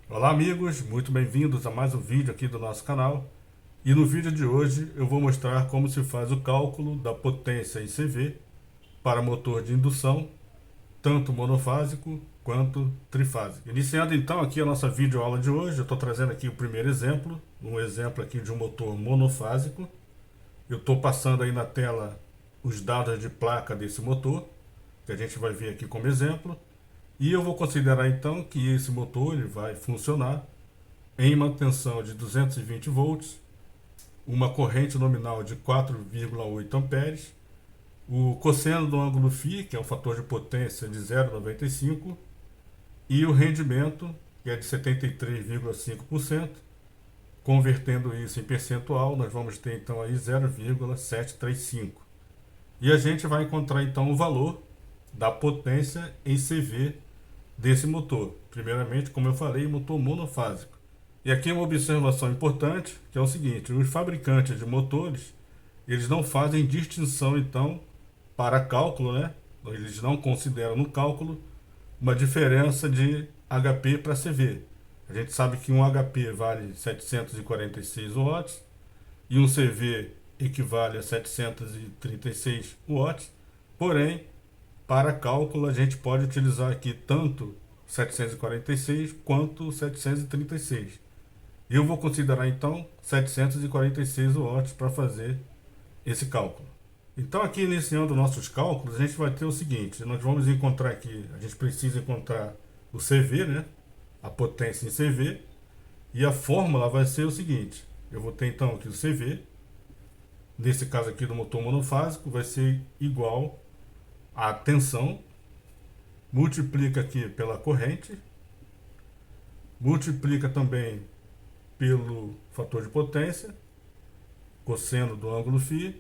Olá amigos, muito bem-vindos a mais um vídeo aqui do nosso canal. E no vídeo de hoje eu vou mostrar como se faz o cálculo da potência em CV para motor de indução, tanto monofásico quanto trifásico. Iniciando então aqui a nossa videoaula de hoje, eu estou trazendo aqui o primeiro exemplo, um exemplo aqui de um motor monofásico. Eu estou passando aí na tela os dados de placa desse motor, que a gente vai ver aqui como exemplo. E eu vou considerar então que esse motor ele vai funcionar em uma tensão de 220 volts, uma corrente nominal de 4,8 amperes, o cosseno do ângulo φ, que é o fator de potência de 0,95, e o rendimento, que é de 73,5%. Convertendo isso em percentual, nós vamos ter então aí 0,735. E a gente vai encontrar então o valor da potência em CV desse motor. Primeiramente, como eu falei, motor monofásico. E aqui uma observação importante, que é o seguinte: os fabricantes de motores, eles não fazem distinção então para cálculo, né? Eles não consideram no cálculo uma diferença de HP para CV. A gente sabe que um HP vale 746 watts e um CV equivale a 736 watts. Porém, para cálculo a gente pode utilizar aqui tanto 746 quanto 736. Eu vou considerar então 746 watts para fazer esse cálculo. Então aqui iniciando nossos cálculos, a gente vai ter o seguinte: nós vamos encontrar aqui, a gente precisa encontrar o CV, né? A potência em CV, e a fórmula vai ser o seguinte: eu vou ter então aqui o CV, nesse caso aqui do motor monofásico, vai ser igual a tensão, multiplica aqui pela corrente, multiplica também pelo fator de potência, cosseno do ângulo φ,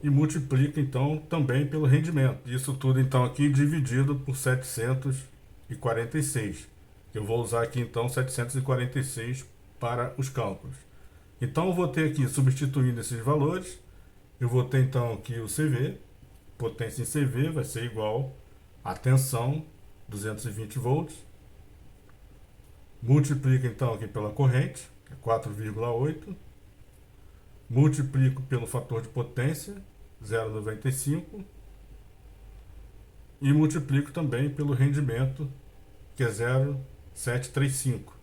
e multiplica então também pelo rendimento. Isso tudo então aqui dividido por 746. Eu vou usar aqui então 746 para os cálculos. Então eu vou ter aqui, substituindo esses valores, eu vou ter então aqui o CV, potência em CV vai ser igual a tensão, 220 volts, multiplica então aqui pela corrente, que é 4,8, multiplico pelo fator de potência, 0,95, e multiplico também pelo rendimento, que é 0,735.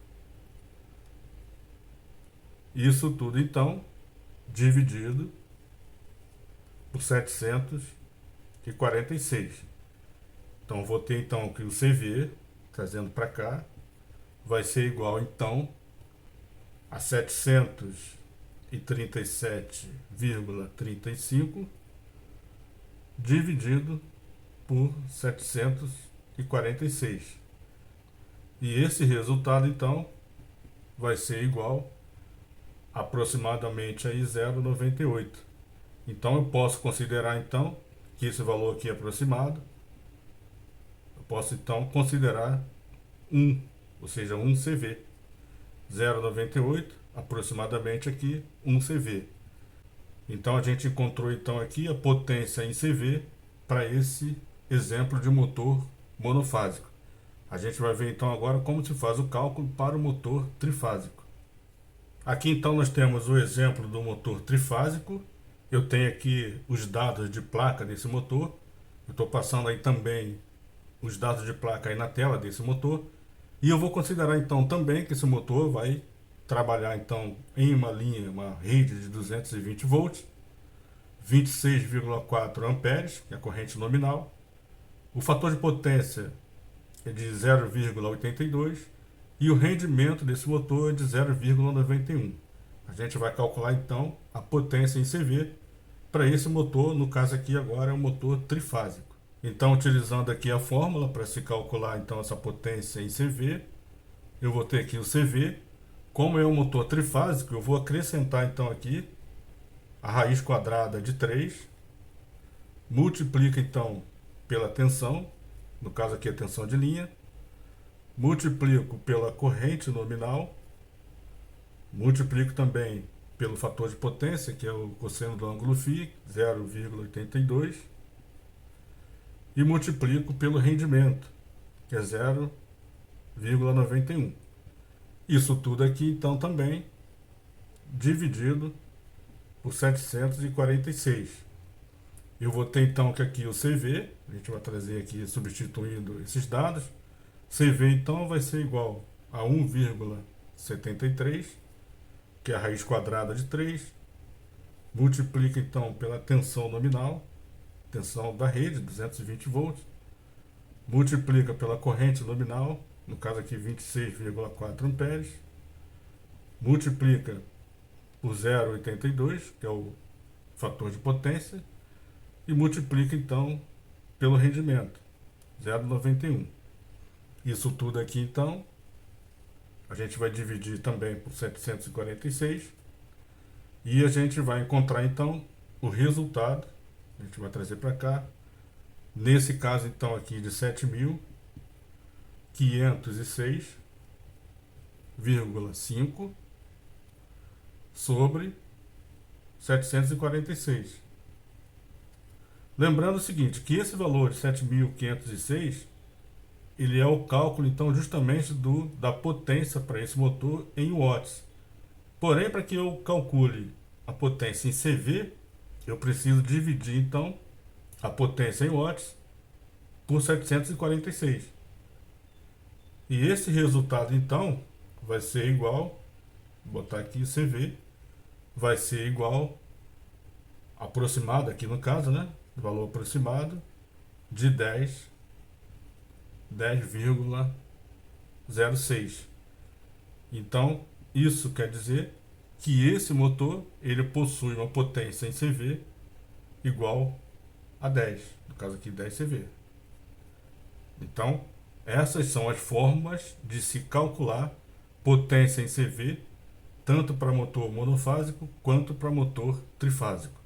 Isso tudo então dividido por 746. Então vou ter então que o CV, trazendo para cá, vai ser igual então a 737,35 dividido por 746. E esse resultado então vai ser igual aproximadamente aí 0,98. Então eu posso considerar então que esse valor aqui é aproximado, eu posso então considerar 1, ou seja, 1 CV. 0,98 aproximadamente aqui 1 CV. Então a gente encontrou então aqui a potência em CV para esse exemplo de motor monofásico. A gente vai ver então agora como se faz o cálculo para o motor trifásico. Aqui então nós temos o exemplo do motor trifásico. Eu tenho aqui os dados de placa desse motor. Eu estou passando aí também os dados de placa aí na tela desse motor. E eu vou considerar então também que esse motor vai trabalhar então em uma linha, uma rede de 220 volts, 26,4 amperes, que é a corrente nominal. O fator de potência é de 0,82 e o rendimento desse motor é de 0,91. A gente vai calcular então a potência em CV para esse motor, no caso aqui agora é um motor trifásico. Então, utilizando aqui a fórmula para se calcular então essa potência em CV, eu vou ter aqui o CV. Como é um motor trifásico, eu vou acrescentar então aqui a raiz quadrada de 3, multiplica então pela tensão, no caso aqui a tensão de linha, multiplico pela corrente nominal, multiplico também pelo fator de potência, que é o cosseno do ângulo φ, 0,82, e multiplico pelo rendimento, que é 0,91. Isso tudo aqui, então, também dividido por 746. Eu vou ter, então, que aqui o CV, a gente vai trazer aqui substituindo esses dados. CV, então, vai ser igual a 1,73, que é a raiz quadrada de 3. Multiplica, então, pela tensão nominal, tensão da rede, 220 volts. Multiplica pela corrente nominal, no caso aqui 26,4 amperes. Multiplica por 0,82, que é o fator de potência. E multiplica, então, pelo rendimento, 0,91. Isso tudo aqui, então, a gente vai dividir também por 746. E a gente vai encontrar, então, o resultado. A gente vai trazer para cá. Nesse caso, então, aqui de 7.506,5 sobre 746. Lembrando o seguinte, que esse valor de 7.506, ele é o cálculo, então, justamente da potência para esse motor em watts. Porém, para que eu calcule a potência em CV, eu preciso dividir, então, a potência em watts por 746. E esse resultado, então, vai ser igual, vou botar aqui CV, vai ser igual, aproximado aqui no caso, né? Valor aproximado de 10,06. Então, isso quer dizer que esse motor, ele possui uma potência em CV igual a 10, no caso aqui 10 CV. Então, essas são as formas de se calcular potência em CV, tanto para motor monofásico quanto para motor trifásico.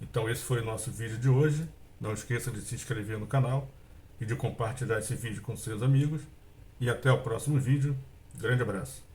Então esse foi o nosso vídeo de hoje. Não esqueça de se inscrever no canal e de compartilhar esse vídeo com seus amigos. E até o próximo vídeo. Grande abraço.